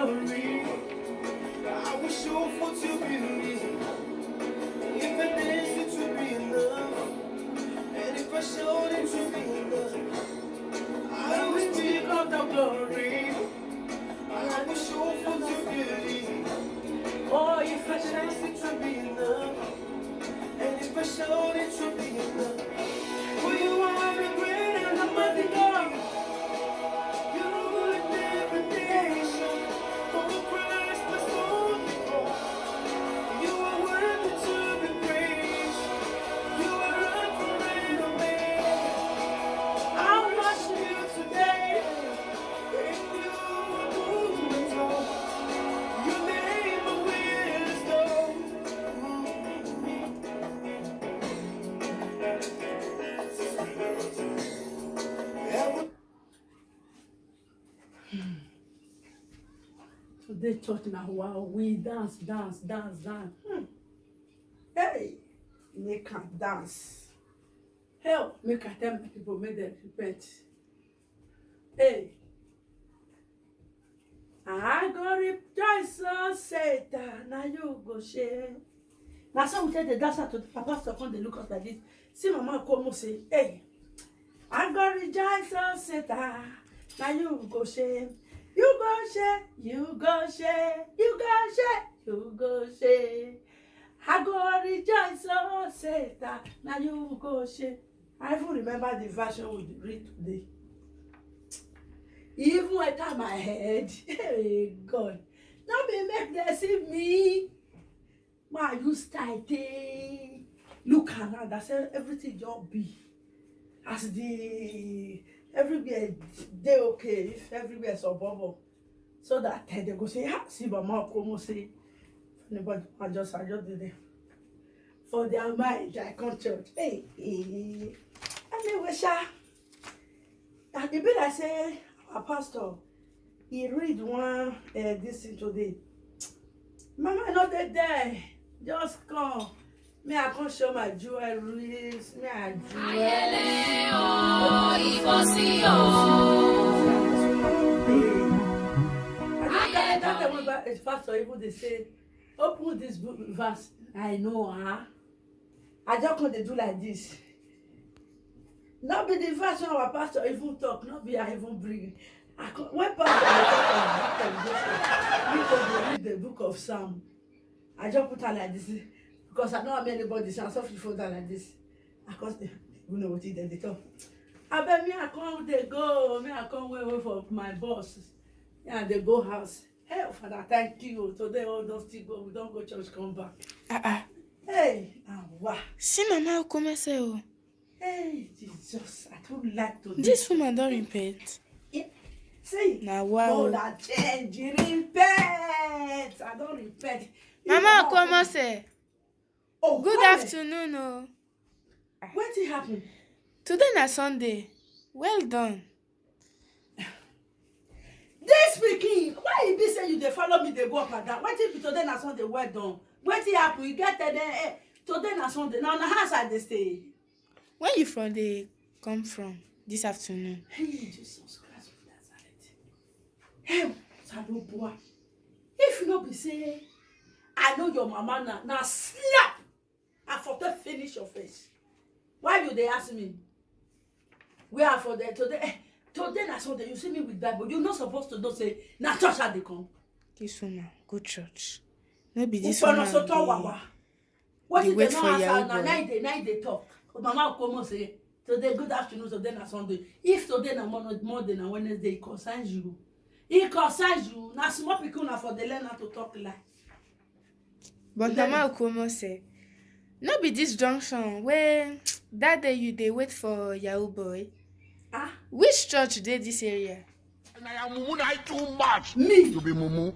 glory. I will show forth your beauty. If I dance, it will be enough. And if I show it will be enough. I will speak of the glory. I will show forth your beauty. Oh, if I dance, it will be enough. And if I show it will be enough. For you are the great and the mighty God. You would never nation. For Christ was on the cross. You are worthy to be praised. You are Alpha and Omega. I worship you today. In you are moving on. Your name is wisdom. Today church now, wow, we dance. Hey, make am dance. Help, make I tell my people, make them repent. Hey, I go rejoice, oh Satan, now you go share. Now some tell the dancer to the pastor come they look us like this. See mama come say, hey, I go rejoice, oh Satan, now you go share. You go share, you go share, you go share, you go share. I go rejoice, oh Satan, now you go share. I even remember the version we read today. Even enter my head, hey God, not be make them see me. Ma use tight, look around. I said everything just be as the everywhere they okay. If everywhere is a bubble, so that they go say, ah, see, mama come say, anybody I just did it for their mind. I come church, hey. Anyway, sha, and the bit I say, our pastor, he read one this thing today. Mama, not there. Just come. Me, I can't show my jewelries. Me, I jewelry. Pastor, even they say, open this book verse. I know, huh? I just can't do like this. Not be the verse our pastor even talk. Not be I even bring. When pastor read the book of Psalm, I just put her like this because I don't have anybody so I saw for that like this. I can't you know what they talk. I bet me I can't they go, me I can't wait for my boss. Yeah, they go house. Hey Father, thank you. Today all those things go, we don't go church, come back. Hey, wow. See mama come say oh. Hey Jesus, I don't like to this woman don't repent. Yeah. See, now wow. No, that change, you repent. I don't repent. Mama come say. Oh, good come afternoon, oh. What did happen? Today na Sunday. Well done. This speaking, why you be say you dey follow me dey go up and down? What if today na Sunday? Well done. What did happen? You get there today na Sunday. Now na house I dey stay. Where you from? They come from this afternoon. Hey, Jesus Christ of Nazareth. Hey, Sadoboa. If you no be say, I know your mama now slap. I forget finish your face. Why you dey ask me? We are for there today. Today na Sunday. You see me with Bible. You're not supposed to know say na church I dey come. This woman go church. No be this woman. What they wait for your now they talk. Mama come say today good afternoon. Today na Sunday. If today na Monday na Wednesday, it concerns you. It concerns you. Na small people na for the learn how to talk like. But Mama Okomo say, no be this junction where that day you dey wait for Yahoo boy. Ah, which church dey this area? And I am mumu na too much. Me to be mumu.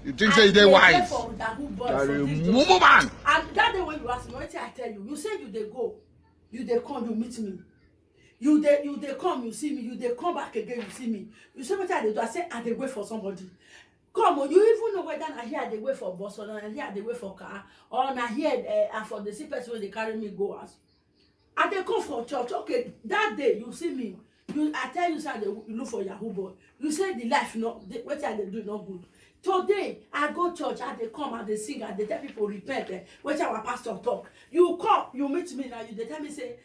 You think say you dey wise? You are a mumu man. And that day when you ask me, what I tell you? You say you dey go, you dey come, you meet me. You dey come, you see me. You dey come back again, you see me. You say what I dey do? I say I dey wait for somebody. Come on, you even know whether na here they wait for bus or na here they wait for car or na here for the same person wey dey carry me go house. I dey come for church. Okay, that day you see me, I tell you, sir, you look for Yahoo boy. You say the life what they do not good. Today, I go church, and they come and they sing and they tell people repent. What our pastor talk. You come, you meet me now, they tell me, say,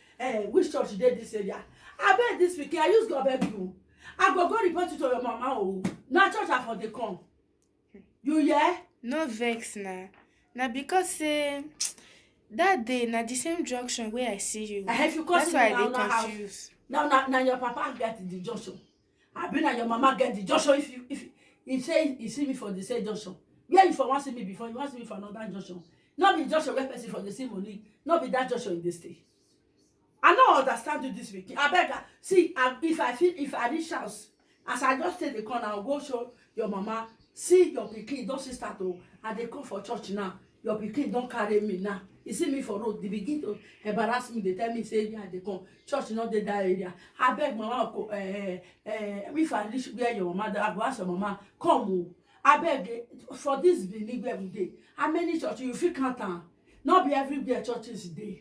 which church did this area? I bet this week, I use God beg you. I go report you to your mama. Oh, now church I for they come. You yeah? No vex na. Na because say that day na the same junction where I see you. If you That's why I now, dey confused. Now your papa get the junction. I been and your mama get the junction. If he say he see me for the same junction, where you for want see me before, you want see me for another junction. Not be junction where person for the same money. Not be that junction in the state. I don't understand you this week. I beg. See, if I reach house, as I just take the corner, I'll go show your mama. See your pikin don't see start to, and they come for church now. Your pikin don't carry me now. You see me for road, they begin to embarrass me. They tell me, say, yeah, they come. Church not that area. I beg mama, if I reach where your mama, I go ask your mama, come. I beg, for this beginning every day. How many churches you feel can't? Not be everywhere churches there.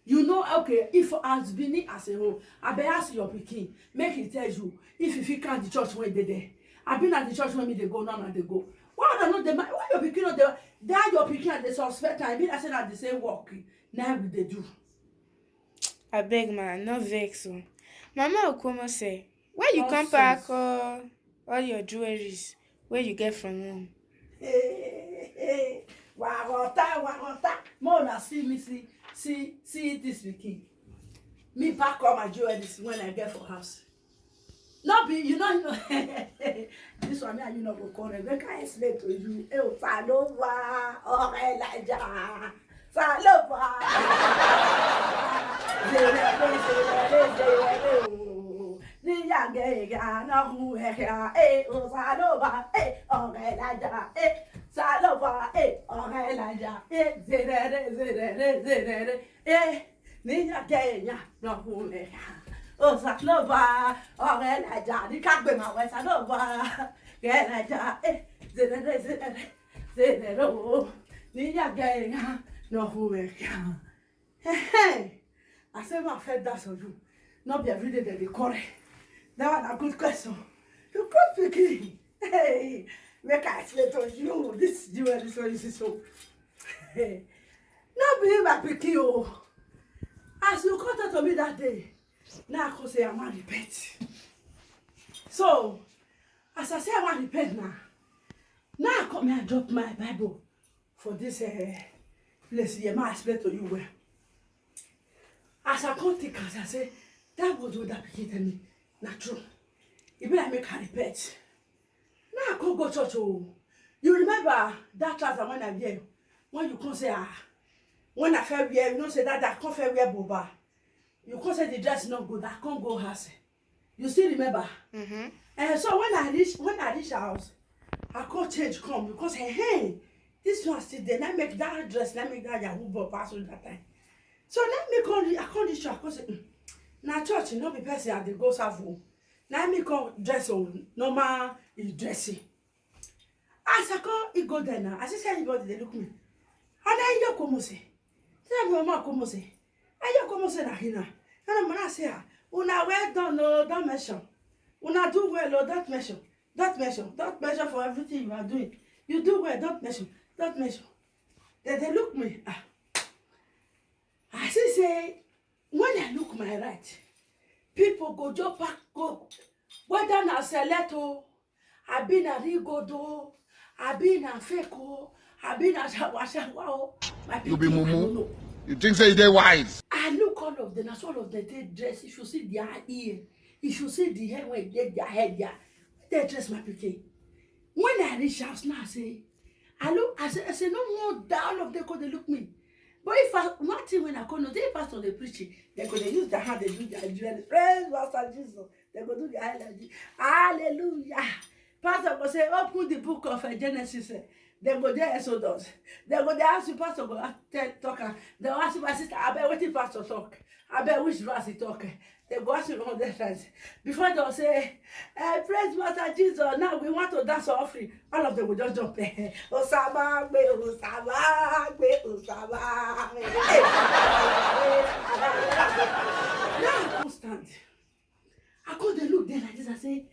You know, okay, if as Benin as a whole, I beg ask your pikin, make it tell you, if you feel can't the church when they there. I've been at the church when they go, now and they go. Why don't they? Why your pikin not there? They are your pikin at the suspect time. I said at the same work. Now they do. I beg man, no vex o. Mama Okomo say, where you come pack all your jewelries where you get from home? Hey, wagota. Mona see me see this pikin. Me pack all my jewelries when I get for house. Not be, you know, this one you know go correct. Make I explain to you. Salova, Elijah, Salova. Niya gaya na huweka, Salova, Elijah, Salova, Elijah, zere, niya gaya na huweka. Oh, Salova, Elijah, the cat be my way, Salova, Elijah, zero, Niya gaya no huweka. Hey, I say my friend that's on you. Not be every day that they call it. That one a good question. You could pick. Hey, make I explain to you. This you and this one is so. Hey, not be my picky. Oh, as you called to me that day. Now I can say I want to repent. So, as I say I want to repent now I come here and drop my Bible for this place here. I explain to you well. As I come think, as I say, that was what that became me. Not true. It be like make her repent. Now I can't go church. Oh, you remember that trouser when I wear? When you come say when I fell wear, you know say that I can't fell wear boba. You can't say the dress is not good. I can't go house. You still remember? Mm-hmm. And so when I reach house, I can't change come because hey, this one still there. Let me make that dress. Let me make that Yahoo boy pass on that time. So let me call. I can't reach you. I can't say. Now church, you know, be person at the go serve. Let me come dress on normal is dressing. As I come, it go there now. As I say, anybody they look me. And then you come say, tell me mama come say. And you come say that here. And I'm say, una well done, no, don't measure. Una do well, no, don't measure. Don't measure for everything you are doing. You do well, don't measure. Then they look me. I say, when I look my right, people go jump back, go. Whether na seleto, I been a rigodo, I been a feko, I been a shawa. You be mumu. You think say they wise? I look all of them, as all of them they dress. If you see their ear, if you see the hair when they their head there, they dress my pikin. When I reach house now, I say, I say no more down of them because they look me. But if one thing when I come, they pastor they preaching, they go they use their hand, they do their jewelry. Praise Master Jesus. They go do their highlight. Hallelujah. Pastor go say, open the book of Genesis. They go there Exodus. They go there ask you pastor go talk. They ask you my sister, I bet what the pastor talk. I bet which verse he talk. They go ask you all the times. Before they'll say, praise Master Jesus. Now we want to dance offering. All of them will just jump. Osama, Osama. Now I can't stand. I go dey look there like this. I say,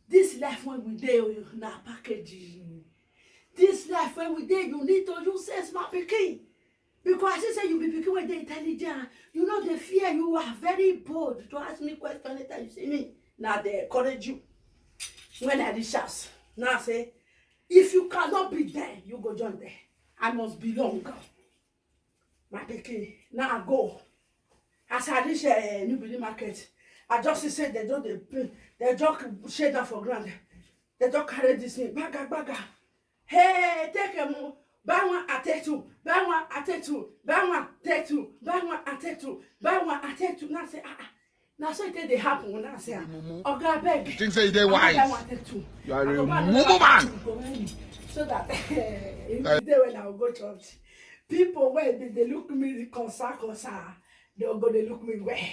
this life when we dey, na packaging. This life when we dey, you need to use sense, my pikin. Because I say you be pikin when they intelligent. You know the fear. You are very bold to ask me question later. You see me now they encourage you. When I reach house, now I say, if you cannot be there, you go join there. I must belong. My pikin. Now I go. As I reach New Building Market, I just say they don't they just shade down for ground. They just carry this thing. Baga. Hey, take a move. Buy one, I take two. Buy one, I take two. Buy one, take two. Buy one, I take two. Buy one, I take two. Now I say, now so it they happen. Now I say, okay, beg. You think say they wise? Buy one, take two. You are a mumu man. So that in the day when I will go church, people when they look me concern, they will go they look me where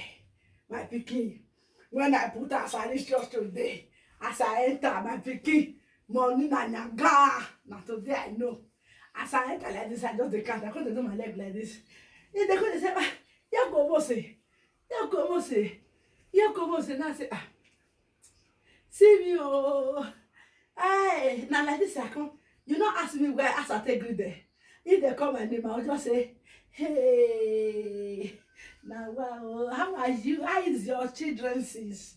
my pikin. When I put as I reach church today, as I enter my pikin, money na nyaga. Now today I know. As I enter like this, I just the count. I couldn't do my leg like this. If they couldn't say, you go say, you go say, you go say. Now I say, see me, oh, hey, now like this I come. You not ask me where as I take you there. If they come my name, I'll just say, hey, now wow, how are you? How is your children sis?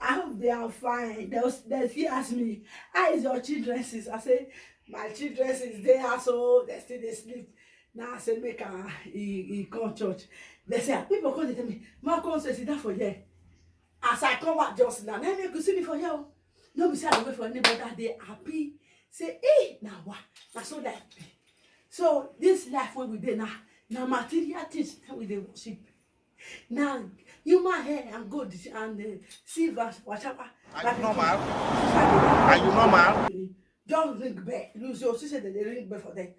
I hope they are fine. They ask me, how is your children sis? I say, my children is there, so they still they sleep. Now I say make he come church. They say people come to tell me, Marco says sit down for here. As I come back just now, let me go see me for here. No be say I wait for anybody that they happy. Say, hey, now what? Now so that be. So this life when we dey now material things that we dey worship. Now human hair and gold and silver, whatever. Are you normal? Are you normal? Just ring bell. You see say they ring bell for them.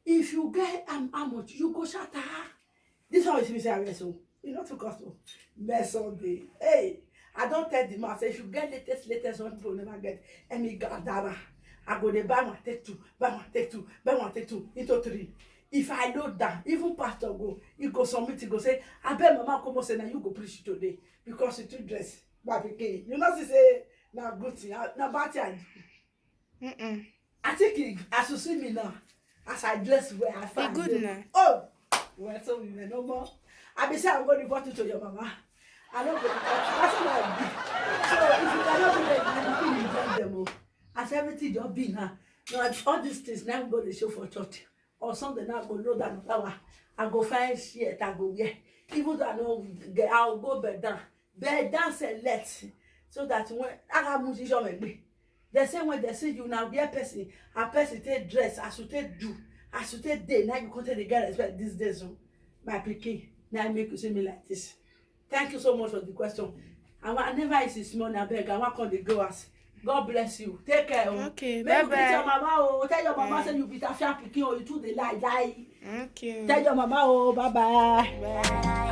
If you get how much, you go shatter. This one is me say I so. You not to cost mess on the. Hey, I don't tell the man say if you get latest one people never get any gadara. I go dey buy one take two, buy one take two, buy one take two into three. If I load down, even pastor go, he go submit, he go say, I bet mama come say now you go preach today because you too dress. But again, you know say now good thing, now bad thing. I think as you see me now, as I dress where I find good now. Oh, well, so we no more. I be say I'm going to report you to your mama. I don't go. That's what I do. So if you cannot do that, you join them all. As everything just be now. Now all these things now go to show for church. Or something now go know that now I go find shit I go wear. Even though I know I'll go bed down select so that when I have musician with me. They say when they see you now, be a person take dress, as you take do, as you take day, now you continue to get respect these days. So my pikin, now make you see me like this. Thank you so much for the question. I never is this morning, I beg, I want to the girls. God bless you. Take care. Okay, bye bye. bye. Tell your mama, tell your mama say you be a pikin or you too they lie. Okay. Tell your mama, bye bye. Bye.